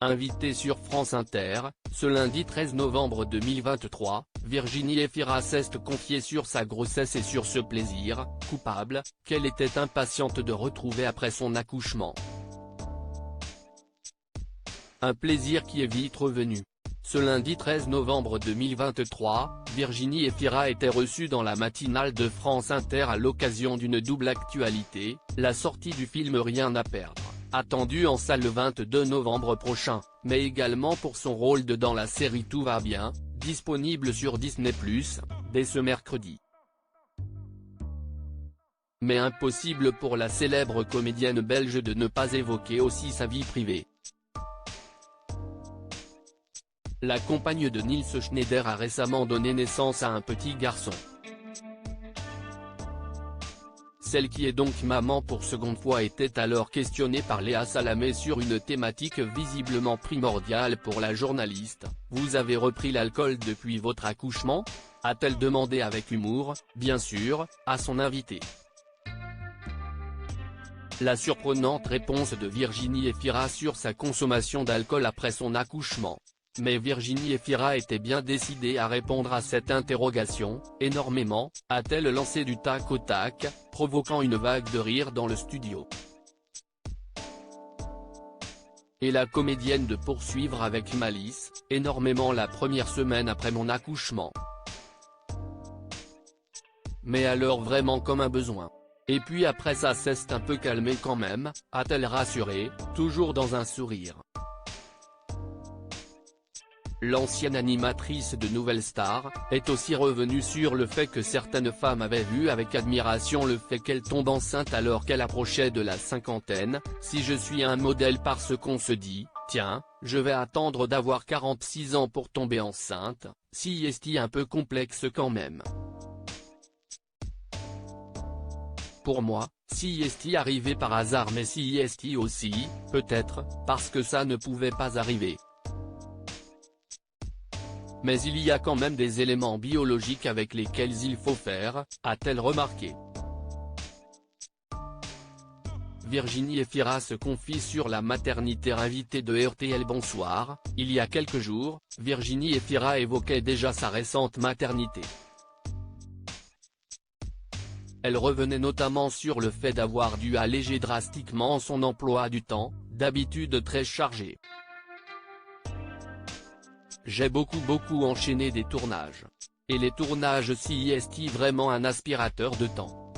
Invitée sur France Inter, ce lundi 13 novembre 2023, Virginie Efira s'est confiée sur sa grossesse et sur ce plaisir coupable qu'elle était impatiente de retrouver après son accouchement. Un plaisir qui est vite revenu. Ce lundi 13 novembre 2023, Virginie Efira était reçue dans la matinale de France Inter à l'occasion d'une double actualité, la sortie du film Rien à perdre, attendu en salle le 22 novembre prochain, mais également pour son rôle dans la série Tout va bien, disponible sur Disney+, dès ce mercredi. Mais impossible pour la célèbre comédienne belge de ne pas évoquer aussi sa vie privée. La compagne de Nils Schneider a récemment donné naissance à un petit garçon. Celle qui est donc maman pour seconde fois était alors questionnée par Léa Salamé sur une thématique visiblement primordiale pour la journaliste. « Vous avez repris l'alcool depuis votre accouchement ?» a-t-elle demandé avec humour, bien sûr, à son invité. La surprenante réponse de Virginie Efira sur sa consommation d'alcool après son accouchement. Mais Virginie Efira était bien décidée à répondre à cette interrogation, énormément, a-t-elle lancé du tac au tac, provoquant une vague de rire dans le studio. Et la comédienne de poursuivre avec malice, énormément la première semaine après mon accouchement. Mais alors vraiment comme un besoin. Et puis après ça s'est un peu calmé quand même, a-t-elle rassuré, toujours dans un sourire. L'ancienne animatrice de Nouvelle Star est aussi revenue sur le fait que certaines femmes avaient vu avec admiration le fait qu'elle tombe enceinte alors qu'elle approchait de la cinquantaine. « Si je suis un modèle parce qu'on se dit, tiens, je vais attendre d'avoir 46 ans pour tomber enceinte, si est un peu complexe quand même. Pour moi, si est arrivé par hasard mais si est aussi, peut-être, parce que ça ne pouvait pas arriver. Mais il y a quand même des éléments biologiques avec lesquels il faut faire, a-t-elle remarqué. Virginie Efira se confie sur la maternité invitée de RTL Bonsoir. Il y a quelques jours, Virginie Efira évoquait déjà sa récente maternité. Elle revenait notamment sur le fait d'avoir dû alléger drastiquement son emploi du temps, d'habitude très chargé. J'ai beaucoup enchaîné des tournages. Et les tournages si est vraiment un aspirateur de temps.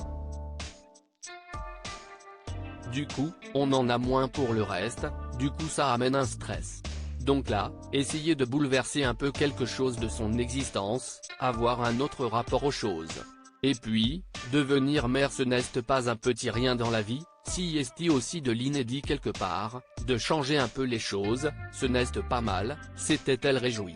Du coup, on en a moins pour le reste, du coup ça amène un stress. Donc là, essayer de bouleverser un peu quelque chose de son existence, avoir un autre rapport aux choses. Et puis, devenir mère ce n'est pas un petit rien dans la vie, si est aussi de l'inédit quelque part, de changer un peu les choses, ce n'est pas mal, s'était-elle réjouie.